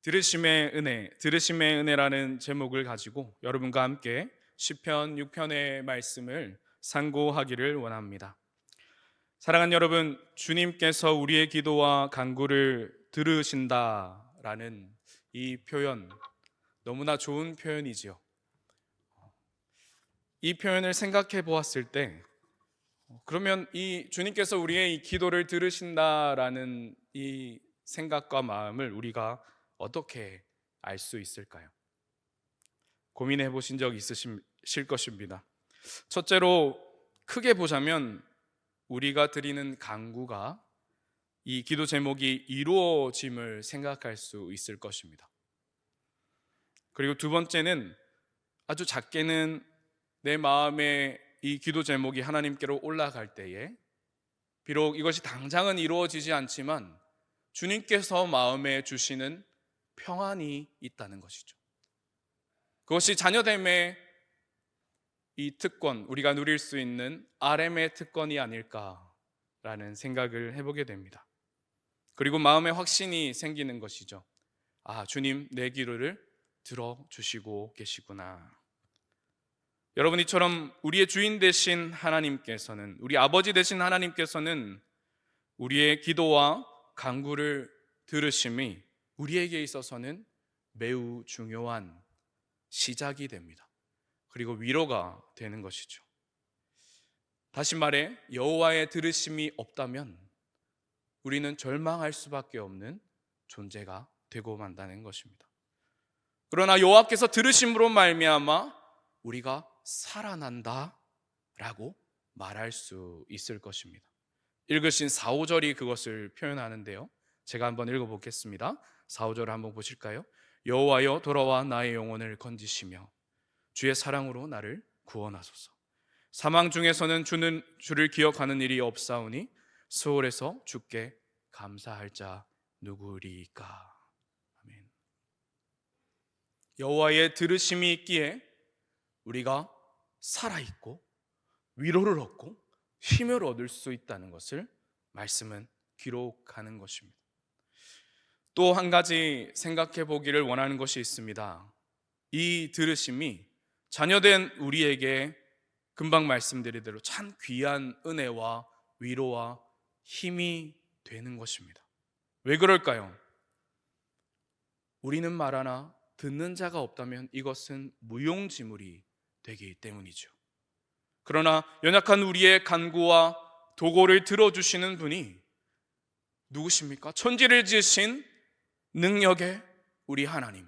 들으심의 은혜라는 제목을 가지고 여러분과 함께 시편 6편의 말씀을 상고하기를 원합니다. 사랑하는 여러분, 주님께서 우리의 기도와 간구를 들으신다라는 이 표현, 너무나 좋은 표현이지요. 이 표현을 생각해 보았을 때, 그러면 이 주님께서 우리의 이 기도를 들으신다라는 이 생각과 마음을 우리가 어떻게 알 수 있을까요? 고민해 보신 적 있으실 것입니다. 첫째로 크게 보자면 우리가 드리는 간구가 이 기도 제목이 이루어짐을 생각할 수 있을 것입니다. 그리고 두 번째는 아주 작게는 내 마음에 이 기도 제목이 하나님께로 올라갈 때에 비록 이것이 당장은 이루어지지 않지만 주님께서 마음에 주시는 평안이 있다는 것이죠. 그것이 자녀됨의 이 특권, 우리가 누릴 수 있는 RM의 특권이 아닐까라는 생각을 해보게 됩니다. 그리고 마음에 확신이 생기는 것이죠. 아, 주님 내 기도를 들어주시고 계시구나. 여러분, 이처럼 우리의 주인 되신 하나님께서는, 우리 아버지 되신 하나님께서는 우리의 기도와 간구를 들으심이 우리에게 있어서는 매우 중요한 시작이 됩니다. 그리고 위로가 되는 것이죠. 다시 말해 여호와의 들으심이 없다면 우리는 절망할 수밖에 없는 존재가 되고 만다는 것입니다. 그러나 여호와께서 들으심으로 말미암아 우리가 살아난다라고 말할 수 있을 것입니다. 읽으신 4, 5절이 그것을 표현하는데요, 제가 한번 읽어보겠습니다. 4, 5절을 한번 보실까요? 여호와여 돌아와 나의 영혼을 건지시며 주의 사랑으로 나를 구원하소서. 사망 중에서는 주를 기억하는 일이 없사오니 수월에서 주께 감사할 자 누구리까. 아멘. 여호와의 들으심이 있기에 우리가 살아있고 위로를 얻고 힘을 얻을 수 있다는 것을 말씀은 기록하는 것입니다. 또 한 가지 생각해 보기를 원하는 것이 있습니다. 이 들으심이 자녀된 우리에게 금방 말씀드린 대로 참 귀한 은혜와 위로와 힘이 되는 것입니다. 왜 그럴까요? 우리는 말하나 듣는 자가 없다면 이것은 무용지물이 되기 때문이죠. 그러나 연약한 우리의 간구와 도고를 들어주시는 분이 누구십니까? 천지를 지으신 능력의 우리 하나님,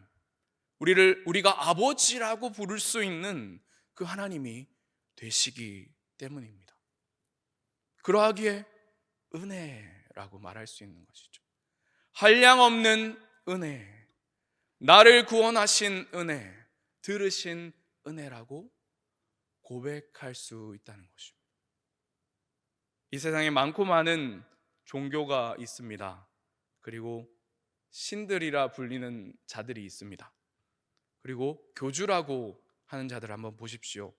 우리가 아버지라고 부를 수 있는 그 하나님이 되시기 때문입니다. 그러하기에 은혜라고 말할 수 있는 것이죠. 한량없는 은혜, 나를 구원하신 은혜, 들으신 은혜라고 고백할 수 있다는 것입니다. 이 세상에 많고 많은 종교가 있습니다. 그리고 신들이라 불리는 자들이 있습니다. 그리고 교주라고 하는 자들 한번 보십시오.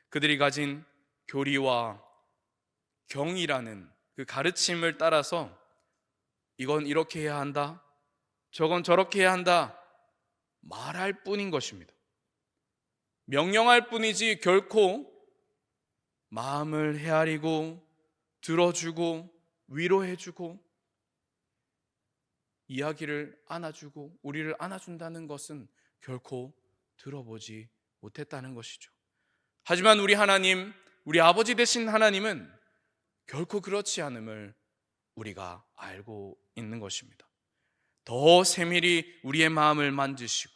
그들이 가진 교리와 경이라는 그 가르침을 따라서 이건 이렇게 해야 한다, 저건 저렇게 해야 한다 말할 뿐인 것입니다. 명령할 뿐이지 결코 마음을 헤아리고 들어주고 위로해주고 이야기를 안아주고 우리를 안아준다는 것은 결코 들어보지 못했다는 것이죠. 하지만 우리 하나님, 우리 아버지 되신 하나님은 결코 그렇지 않음을 우리가 알고 있는 것입니다. 더 세밀히 우리의 마음을 만지시고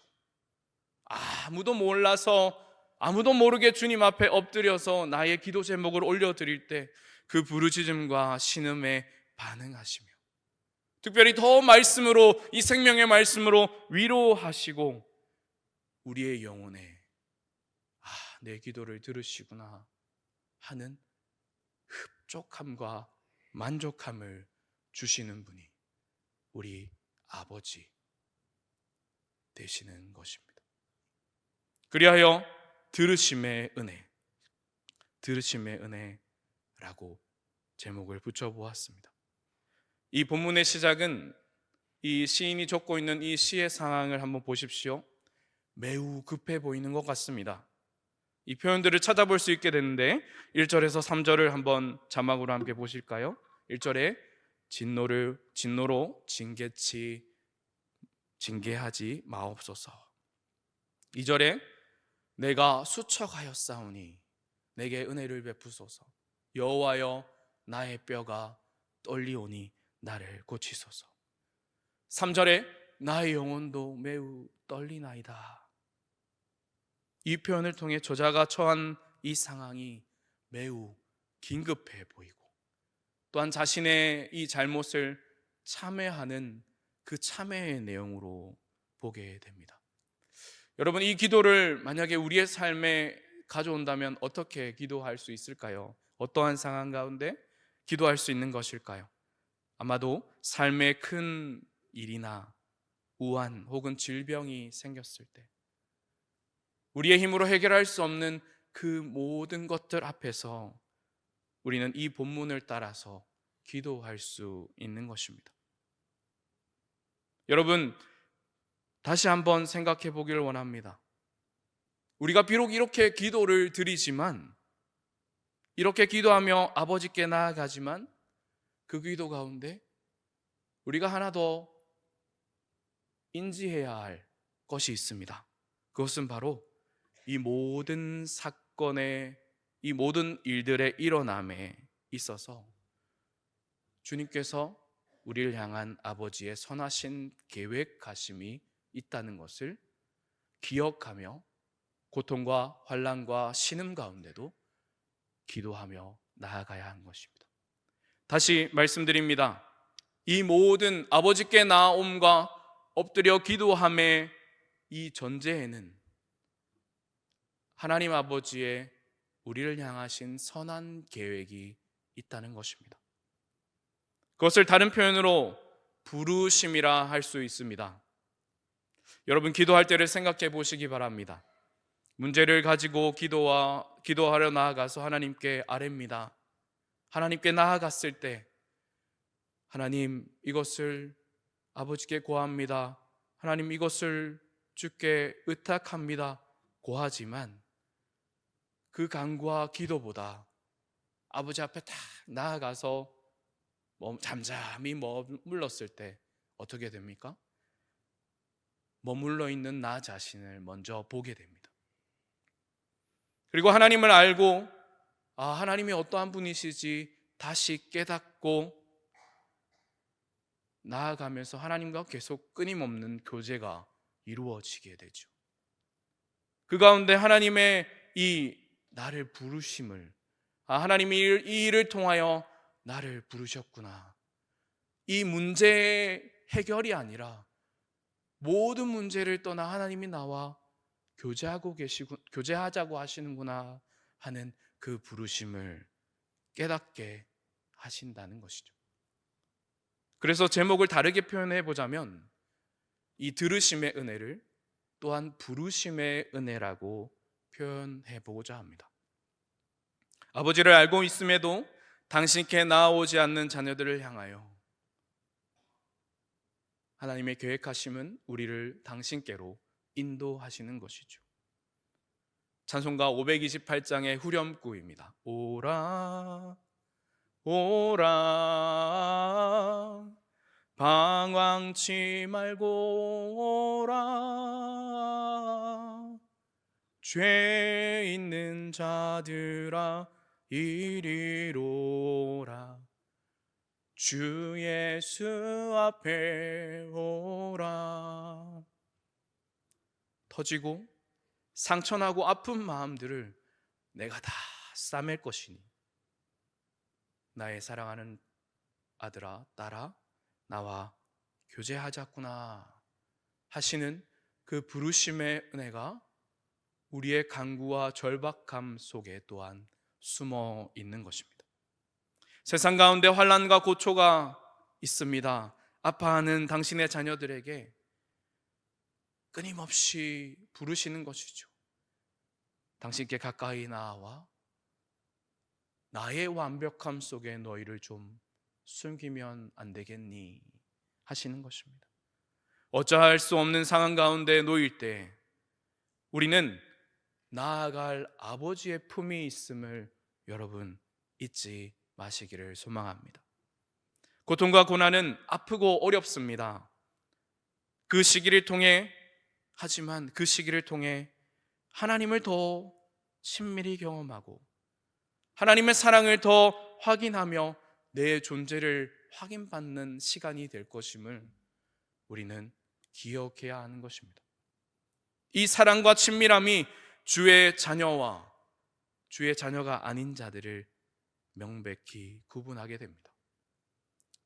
아무도 몰라서 아무도 모르게 주님 앞에 엎드려서 나의 기도 제목을 올려드릴 때 그 부르짖음과 신음에 반응하시며 특별히 더 말씀으로, 이 생명의 말씀으로 위로하시고 우리의 영혼에 내 기도를 들으시구나 하는 흡족함과 만족함을 주시는 분이 우리 아버지 되시는 것입니다. 그리하여 들으심의 은혜라고 제목을 붙여보았습니다. 이 본문의 시작은 이 시인이 적고 있는 이 시의 상황을 한번 보십시오. 매우 급해 보이는 것 같습니다. 이 표현들을 찾아볼 수 있게 되는데 1절에서 3절을 한번 자막으로 함께 보실까요? 1절에 진노로 징계하지 마옵소서. 2절에 내가 수척하였사오니 내게 은혜를 베푸소서. 여호와여 나의 뼈가 떨리오니 나를 고치소서. 3절에 나의 영혼도 매우 떨리나이다. 이 표현을 통해 저자가 처한 이 상황이 매우 긴급해 보이고 또한 자신의 이 잘못을 참회하는 그 참회의 내용으로 보게 됩니다. 여러분, 이 기도를 만약에 우리의 삶에 가져온다면 어떻게 기도할 수 있을까요? 어떠한 상황 가운데 기도할 수 있는 것일까요? 아마도 삶에 큰 일이나 우한 혹은 질병이 생겼을 때 우리의 힘으로 해결할 수 없는 그 모든 것들 앞에서 우리는 이 본문을 따라서 기도할 수 있는 것입니다. 여러분, 다시 한번 생각해 보기를 원합니다. 우리가 비록 이렇게 기도를 드리지만, 이렇게 기도하며 아버지께 나아가지만 그 기도 가운데 우리가 하나 더 인지해야 할 것이 있습니다. 그것은 바로 이 모든 사건의, 이 모든 일들의 일어남에 있어서 주님께서 우리를 향한 아버지의 선하신 계획하심이 있다는 것을 기억하며 고통과 환난과 신음 가운데도 기도하며 나아가야 하는 것입니다. 다시 말씀드립니다. 이 모든 아버지께 나아옴과 엎드려 기도함의 이 전제에는 하나님 아버지의 우리를 향하신 선한 계획이 있다는 것입니다. 그것을 다른 표현으로 부르심이라 할 수 있습니다. 여러분, 기도할 때를 생각해 보시기 바랍니다. 문제를 가지고 기도하러 나아가서 하나님께 아뢰입니다. 하나님께 나아갔을 때 하나님, 이것을 아버지께 고합니다. 하나님, 이것을 주께 의탁합니다. 고하지만 그 간구와 기도보다 아버지 앞에 딱 나아가서 잠잠히 머물렀을 때 어떻게 됩니까? 머물러 있는 나 자신을 먼저 보게 됩니다. 그리고 하나님을 알고 하나님이 어떠한 분이시지 다시 깨닫고 나아가면서 하나님과 계속 끊임없는 교제가 이루어지게 되죠. 그 가운데 하나님의 이 나를 부르심을, 하나님이 이 일을 통하여 나를 부르셨구나, 이 문제의 해결이 아니라 모든 문제를 떠나 하나님이 나와 교제하자고 하시는구나 하는 그 부르심을 깨닫게 하신다는 것이죠. 그래서 제목을 다르게 표현해 보자면 이 들으심의 은혜를 또한 부르심의 은혜라고 표현해 보고자 합니다. 아버지를 알고 있음에도 당신께 나아오지 않는 자녀들을 향하여 하나님의 계획하심은 우리를 당신께로 인도하시는 것이죠. 찬송가 528장의 후렴구입니다. 오라 오라 방황치 말고 오라 죄 있는 자들아 이리로라 주 예수 앞에 오라. 터지고 상처나고 아픈 마음들을 내가 다 싸맬 것이니 나의 사랑하는 아들아 딸아 나와 교제하자꾸나 하시는 그 부르심의 은혜가 우리의 간구와 절박함 속에 또한 숨어 있는 것입니다. 세상 가운데 환난과 고초가 있습니다. 아파하는 당신의 자녀들에게 끊임없이 부르시는 것이죠. 당신께 가까이 나와 나의 완벽함 속에 너희를 좀 숨기면 안 되겠니 하시는 것입니다. 어찌할 수 없는 상황 가운데 놓일 때 우리는 나아갈 아버지의 품이 있음을 여러분 잊지 마시기를 소망합니다. 고통과 고난은 아프고 어렵습니다. 그 시기를 통해 하지만 그 시기를 통해 하나님을 더 친밀히 경험하고 하나님의 사랑을 더 확인하며 내 존재를 확인받는 시간이 될 것임을 우리는 기억해야 하는 것입니다. 이 사랑과 친밀함이 주의 자녀와 주의 자녀가 아닌 자들을 명백히 구분하게 됩니다.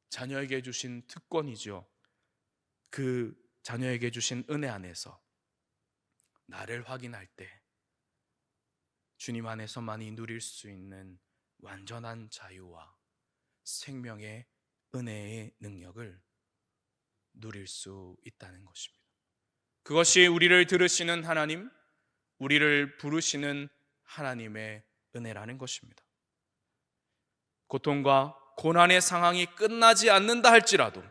자녀에게 주신 특권이죠. 그 자녀에게 주신 은혜 안에서 나를 확인할 때 주님 안에서만이 누릴 수 있는 완전한 자유와 생명의 은혜의 능력을 누릴 수 있다는 것입니다. 그것이 우리를 들으시는 하나님, 우리를 부르시는 하나님의 은혜라는 것입니다. 고통과 고난의 상황이 끝나지 않는다 할지라도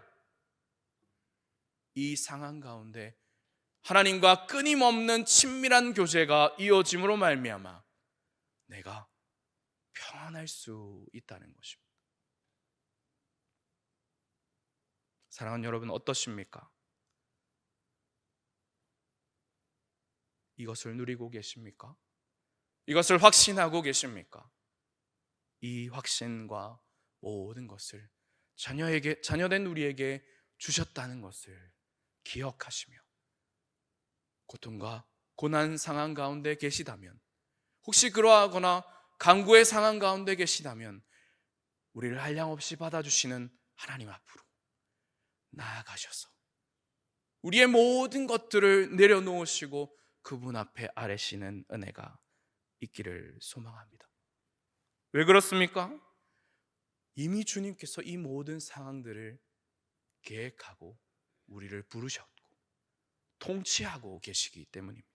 이 상황 가운데 하나님과 끊임없는 친밀한 교제가 이어짐으로 말미암아 내가 평안할 수 있다는 것입니다. 사랑하는 여러분, 어떠십니까? 이것을 누리고 계십니까? 이것을 확신하고 계십니까? 이 확신과 모든 것을 자녀된 우리에게 주셨다는 것을 기억하시며 고통과 고난 상황 가운데 계시다면, 혹시 그러하거나 강구의 상황 가운데 계시다면 우리를 한량없이 받아주시는 하나님 앞으로 나아가셔서 우리의 모든 것들을 내려놓으시고 그분 앞에 아뢰시는 은혜가 있기를 소망합니다. 왜 그렇습니까? 이미 주님께서 이 모든 상황들을 계획하고 우리를 부르셨고 통치하고 계시기 때문입니다.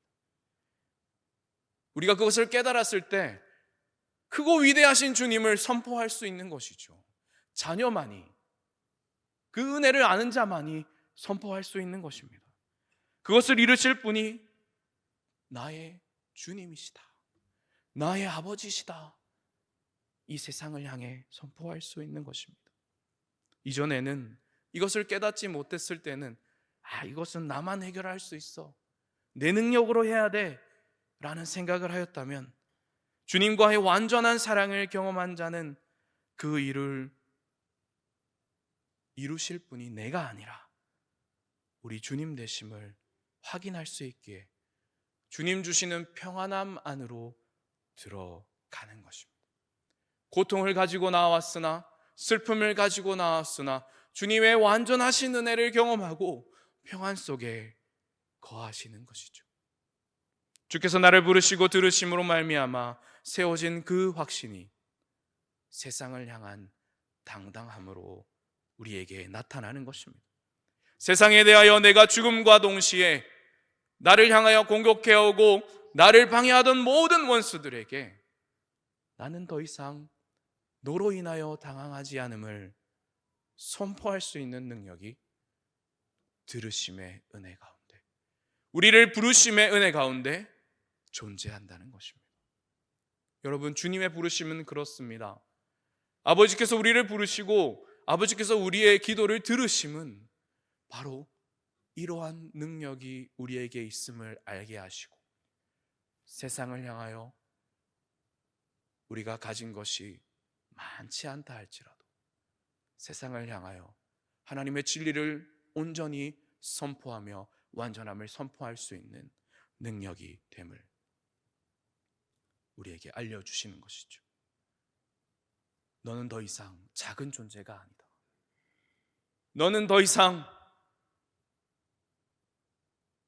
우리가 그것을 깨달았을 때 크고 위대하신 주님을 선포할 수 있는 것이죠. 자녀만이, 그 은혜를 아는 자만이 선포할 수 있는 것입니다. 그것을 이루실 분이 나의 주님이시다, 나의 아버지시다, 이 세상을 향해 선포할 수 있는 것입니다. 이전에는 이것을 깨닫지 못했을 때는 이것은 나만 해결할 수 있어, 내 능력으로 해야 돼 라는 생각을 하였다면, 주님과의 완전한 사랑을 경험한 자는 그 일을 이루실 분이 내가 아니라 우리 주님 되심을 확인할 수 있기에 주님 주시는 평안함 안으로 들어가는 것입니다. 고통을 가지고 나왔으나, 슬픔을 가지고 나왔으나 주님의 완전하신 은혜를 경험하고 평안 속에 거하시는 것이죠. 주께서 나를 부르시고 들으심으로 말미암아 세워진 그 확신이 세상을 향한 당당함으로 우리에게 나타나는 것입니다. 세상에 대하여 내가 죽음과 동시에 나를 향하여 공격해오고 나를 방해하던 모든 원수들에게 나는 더 이상 너로 인하여 당황하지 않음을 선포할 수 있는 능력이 들으심의 은혜 가운데, 우리를 부르심의 은혜 가운데 존재한다는 것입니다. 여러분, 주님의 부르심은 그렇습니다. 아버지께서 우리를 부르시고 아버지께서 우리의 기도를 들으심은 바로 이러한 능력이 우리에게 있음을 알게 하시고, 세상을 향하여 우리가 가진 것이 많지 않다 할지라도 세상을 향하여 하나님의 진리를 온전히 선포하며 완전함을 선포할 수 있는 능력이 됨을 우리에게 알려주시는 것이죠. 너는 더 이상 작은 존재가 아니다. 너는 더 이상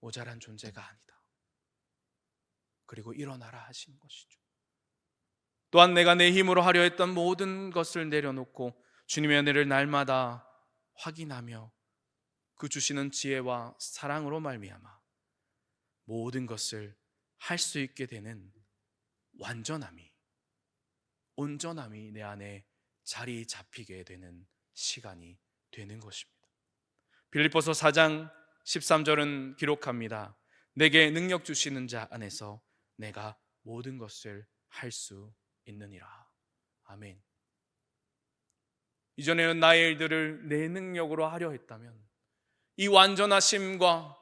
모자란 존재가 아니다. 그리고 일어나라 하시는 것이죠. 또한 내가 내 힘으로 하려 했던 모든 것을 내려놓고 주님의 은혜를 날마다 확인하며 그 주시는 지혜와 사랑으로 말미암아 모든 것을 할 수 있게 되는 완전함이, 온전함이 내 안에 자리 잡히게 되는 시간이 되는 것입니다. 빌립보서 4장 13절은 기록합니다. 내게 능력 주시는 자 안에서 내가 모든 것을 할 수 있느니라. 아멘. 이전에는 나의 일들을 내 능력으로 하려 했다면 이 완전하심과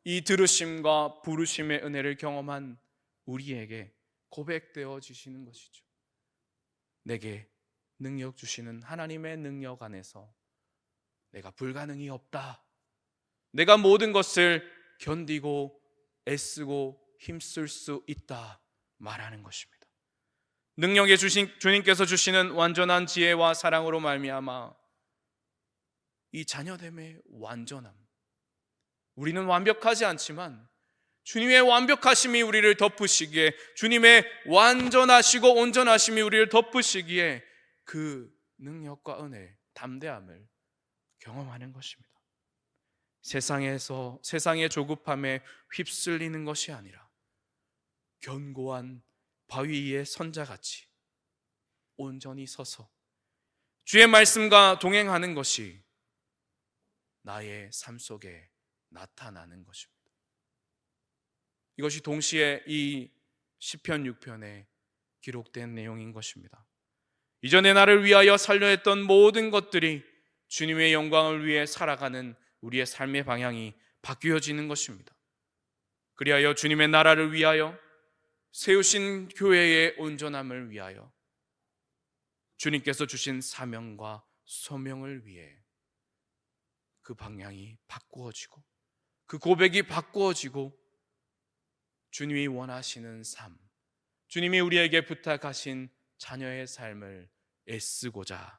이 들으심과 부르심의 은혜를 경험한 우리에게 고백되어 지시는 것이죠. 내게 능력 주시는 하나님의 능력 안에서 내가 불가능이 없다. 내가 모든 것을 견디고 애쓰고 힘쓸 수 있다 말하는 것입니다. 능력의 주님께서 주시는 완전한 지혜와 사랑으로 말미암아 이 자녀됨의 완전함, 우리는 완벽하지 않지만 주님의 완벽하심이 우리를 덮으시기에, 주님의 완전하시고 온전하심이 우리를 덮으시기에 그 능력과 은혜, 담대함을 경험하는 것입니다. 세상의 조급함에 휩쓸리는 것이 아니라 견고한 바위 위에 선자같이 온전히 서서 주의 말씀과 동행하는 것이 나의 삶 속에 나타나는 것입니다. 이것이 동시에 이 시편 6편에 기록된 내용인 것입니다. 이전에 나를 위하여 살려 했던 모든 것들이 주님의 영광을 위해 살아가는 우리의 삶의 방향이 바뀌어지는 것입니다. 그리하여 주님의 나라를 위하여 세우신 교회의 온전함을 위하여 주님께서 주신 사명과 소명을 위해 그 방향이 바꾸어지고 그 고백이 바꾸어지고 주님이 원하시는 삶, 주님이 우리에게 부탁하신 자녀의 삶을 애쓰고자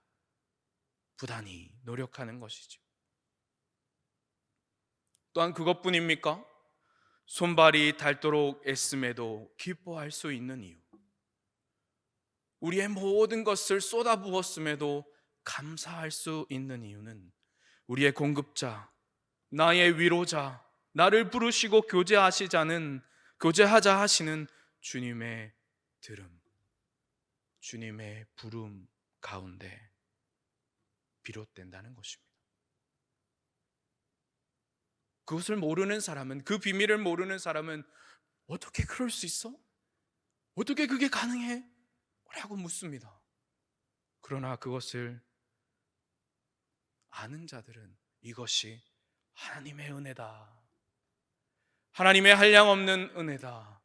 부단히 노력하는 것이죠. 또한 그것뿐입니까? 손발이 닳도록 애씀에도 기뻐할 수 있는 이유, 우리의 모든 것을 쏟아부었음에도 감사할 수 있는 이유는 우리의 공급자, 나의 위로자, 나를 부르시고 교제하자 하시는 주님의 들음, 주님의 부름 가운데 비롯된다는 것입니다. 그것을 모르는 사람은, 그 비밀을 모르는 사람은 어떻게 그럴 수 있어? 어떻게 그게 가능해? 라고 묻습니다. 그러나 그것을 아는 자들은 이것이 하나님의 은혜다, 하나님의 한량없는 은혜다,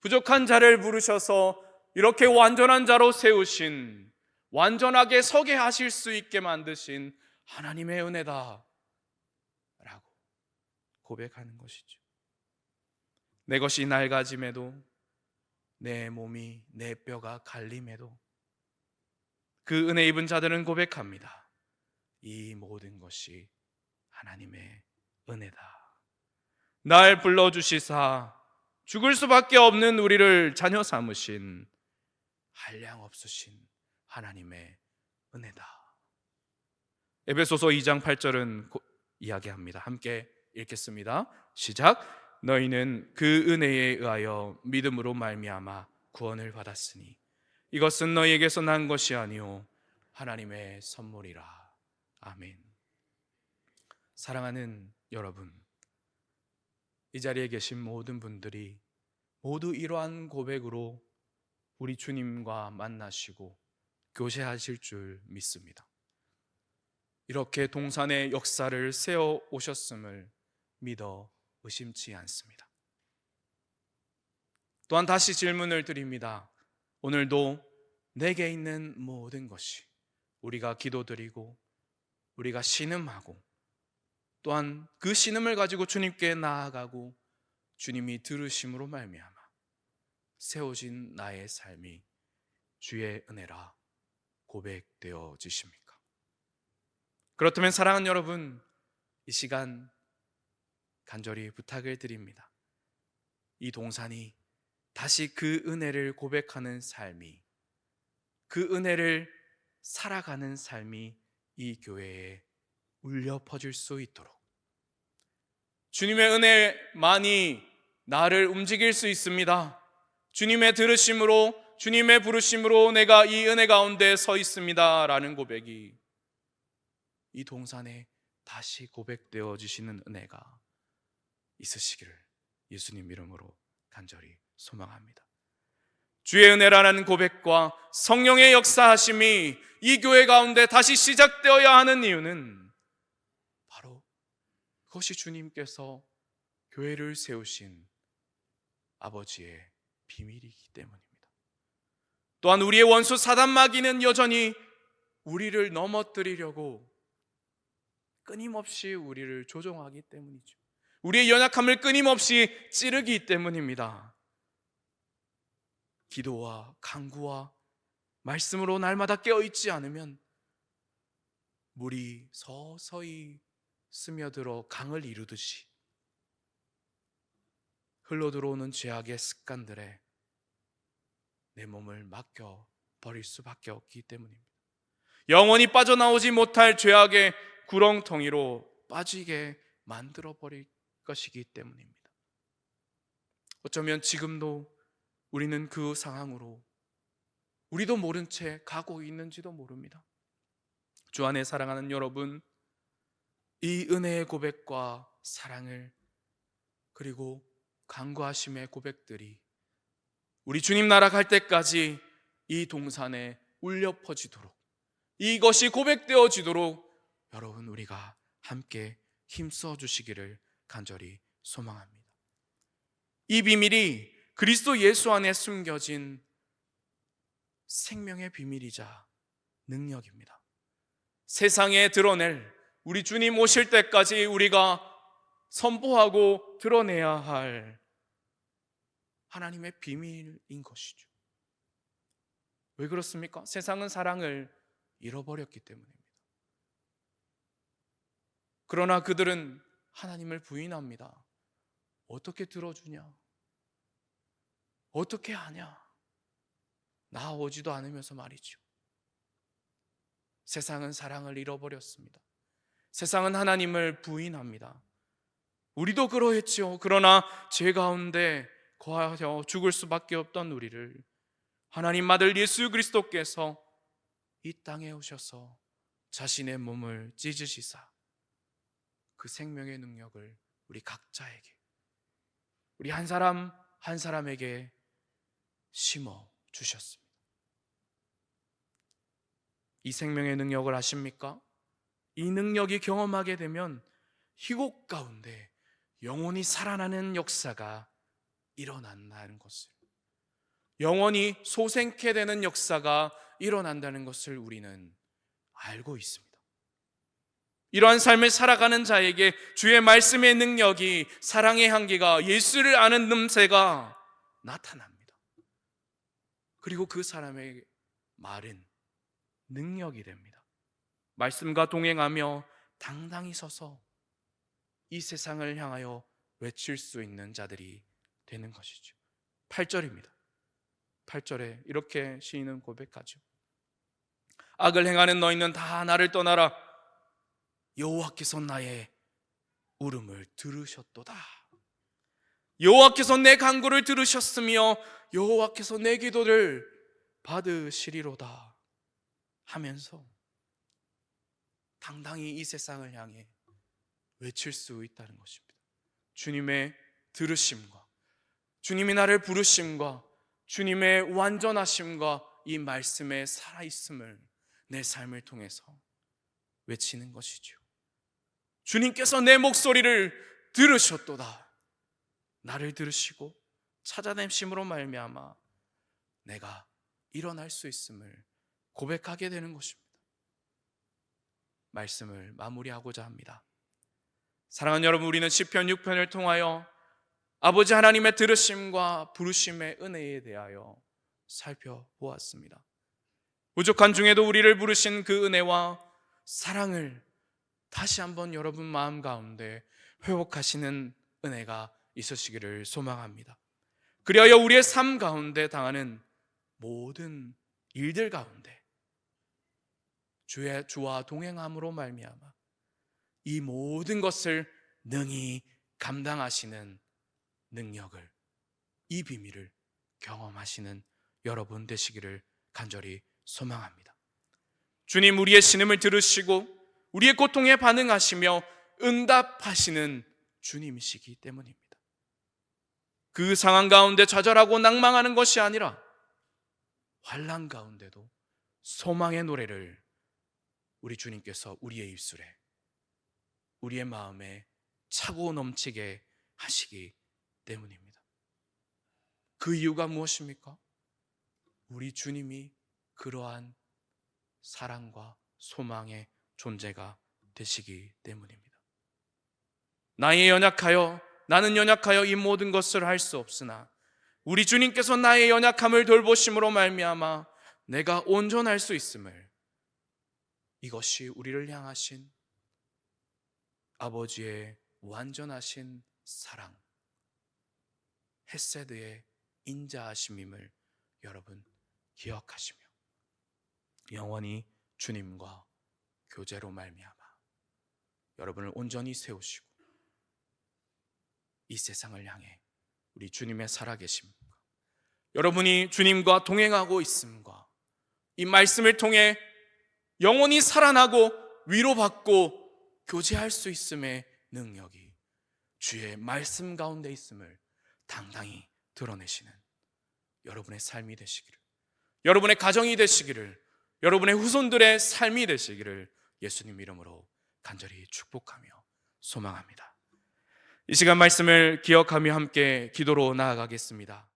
부족한 자를 부르셔서 이렇게 완전한 자로 세우신, 완전하게 서게 하실 수 있게 만드신 하나님의 은혜다 라고 고백하는 것이죠. 내 것이 낡아짐에도, 내 몸이, 내 뼈가 갈림에도 그 은혜 입은 자들은 고백합니다. 이 모든 것이 하나님의 은혜다. 날 불러주시사 죽을 수밖에 없는 우리를 자녀 삼으신 한량 없으신 하나님의 은혜다. 에베소서 2장 8절은 이야기합니다. 함께 읽겠습니다. 시작. 너희는 그 은혜에 의하여 믿음으로 말미암아 구원을 받았으니 이것은 너희에게서 난 것이 아니요 하나님의 선물이라. 아멘. 사랑하는 여러분, 이 자리에 계신 모든 분들이 모두 이러한 고백으로 우리 주님과 만나시고 교제하실 줄 믿습니다. 이렇게 동산의 역사를 세워 오셨음을 믿어 의심치 않습니다. 또한 다시 질문을 드립니다. 오늘도 내게 있는 모든 것이, 우리가 기도드리고 우리가 신음하고 또한 그 신음을 가지고 주님께 나아가고 주님이 들으심으로 말미암아 세워진 나의 삶이 주의 은혜라 고백되어지십니까? 그렇다면 사랑하는 여러분, 이 시간 간절히 부탁을 드립니다. 이 동산이 다시 그 은혜를 고백하는 삶이, 그 은혜를 살아가는 삶이 이 교회에 울려 퍼질 수 있도록 주님의 은혜만이 나를 움직일 수 있습니다. 주님의 들으심으로, 주님의 부르심으로 내가 이 은혜 가운데 서 있습니다 라는 고백이 이 동산에 다시 고백되어지시는 은혜가 있으시기를 예수님 이름으로 간절히 소망합니다. 주의 은혜라는 고백과 성령의 역사하심이 이 교회 가운데 다시 시작되어야 하는 이유는 바로 그것이 주님께서 교회를 세우신 아버지의 비밀이기 때문입니다. 또한 우리의 원수 사단 마귀는 여전히 우리를 넘어뜨리려고 끊임없이 우리를 조종하기 때문이죠. 우리의 연약함을 끊임없이 찌르기 때문입니다. 기도와 간구와 말씀으로 날마다 깨어있지 않으면 물이 서서히 스며들어 강을 이루듯이 흘러들어오는 죄악의 습관들에 내 몸을 맡겨버릴 수밖에 없기 때문입니다. 영원히 빠져나오지 못할 죄악의 구렁텅이로 빠지게 만들어버릴 것이기 때문입니다. 어쩌면 지금도 우리는 그 상황으로 우리도 모른 채 가고 있는지도 모릅니다. 주 안에 사랑하는 여러분, 이 은혜의 고백과 사랑을 그리고 간구하심의 고백들이 우리 주님 나라 갈 때까지 이 동산에 울려 퍼지도록, 이것이 고백되어지도록 여러분 우리가 함께 힘써 주시기를 간절히 소망합니다. 이 비밀이 그리스도 예수 안에 숨겨진 생명의 비밀이자 능력입니다. 세상에 드러낼, 우리 주님 오실 때까지 우리가 선포하고 드러내야 할 하나님의 비밀인 것이죠. 왜 그렇습니까? 세상은 사랑을 잃어버렸기 때문입니다. 그러나 그들은 하나님을 부인합니다. 어떻게 들어주냐? 어떻게 하냐? 나아오지도 않으면서 말이죠. 세상은 사랑을 잃어버렸습니다. 세상은 하나님을 부인합니다. 우리도 그러했죠. 그러나 죄 가운데 거하여 죽을 수밖에 없던 우리를 하나님 아들 예수 그리스도께서 이 땅에 오셔서 자신의 몸을 찢으시사 그 생명의 능력을 우리 각자에게, 우리 한 사람 한 사람에게 심어 주셨습니다. 이 생명의 능력을 아십니까? 이 능력이 경험하게 되면 희곡 가운데 영원히 살아나는 역사가 일어난다는 것을, 영원히 소생케 되는 역사가 일어난다는 것을 우리는 알고 있습니다. 이러한 삶을 살아가는 자에게 주의 말씀의 능력이, 사랑의 향기가, 예수를 아는 냄새가 나타납니다. 그리고 그 사람의 말은 능력이 됩니다. 말씀과 동행하며 당당히 서서 이 세상을 향하여 외칠 수 있는 자들이 되는 것이죠. 8절입니다. 8절에 이렇게 시인은 고백하죠. 악을 행하는 너희는 다 나를 떠나라. 여호와께서 나의 울음을 들으셨도다. 여호와께서 내 간구를 들으셨으며 여호와께서 내 기도를 받으시리로다 하면서 당당히 이 세상을 향해 외칠 수 있다는 것입니다. 주님의 들으심과 주님이 나를 부르심과 주님의 완전하심과 이 말씀의 살아있음을 내 삶을 통해서 외치는 것이죠. 주님께서 내 목소리를 들으셨도다. 나를 들으시고 찾아내심으로 말미암아 내가 일어날 수 있음을 고백하게 되는 것입니다. 말씀을 마무리하고자 합니다. 사랑하는 여러분, 우리는 시편 6편을 통하여 아버지 하나님의 들으심과 부르심의 은혜에 대하여 살펴보았습니다. 부족한 중에도 우리를 부르신 그 은혜와 사랑을 다시 한번 여러분 마음 가운데 회복하시는 은혜가 있으시기를 소망합니다. 그리하여 우리의 삶 가운데 당하는 모든 일들 가운데 주와 동행함으로 말미암아 이 모든 것을 능히 감당하시는 능력을, 이 비밀을 경험하시는 여러분 되시기를 간절히 소망합니다. 주님, 우리의 신음을 들으시고 우리의 고통에 반응하시며 응답하시는 주님이시기 때문입니다. 그 상황 가운데 좌절하고 낭망하는 것이 아니라 환난 가운데도 소망의 노래를 우리 주님께서 우리의 입술에, 우리의 마음에 차고 넘치게 하시기 때문입니다. 그 이유가 무엇입니까? 우리 주님이 그러한 사랑과 소망의 존재가 되시기 때문입니다. 나는 연약하여 이 모든 것을 할 수 없으나 우리 주님께서 나의 연약함을 돌보심으로 말미암아 내가 온전할 수 있음을, 이것이 우리를 향하신 아버지의 완전하신 사랑, 헤세드의 인자하심임을 여러분 기억하시며 영원히 주님과 교제로 말미암아 여러분을 온전히 세우시고 이 세상을 향해 우리 주님의 살아계심과 여러분이 주님과 동행하고 있음과 이 말씀을 통해 영원히 살아나고 위로받고 교제할 수 있음의 능력이 주의 말씀 가운데 있음을 당당히 드러내시는 여러분의 삶이 되시기를, 여러분의 가정이 되시기를, 여러분의 후손들의 삶이 되시기를 예수님 이름으로 간절히 축복하며 소망합니다. 이 시간 말씀을 기억하며 함께 기도로 나아가겠습니다.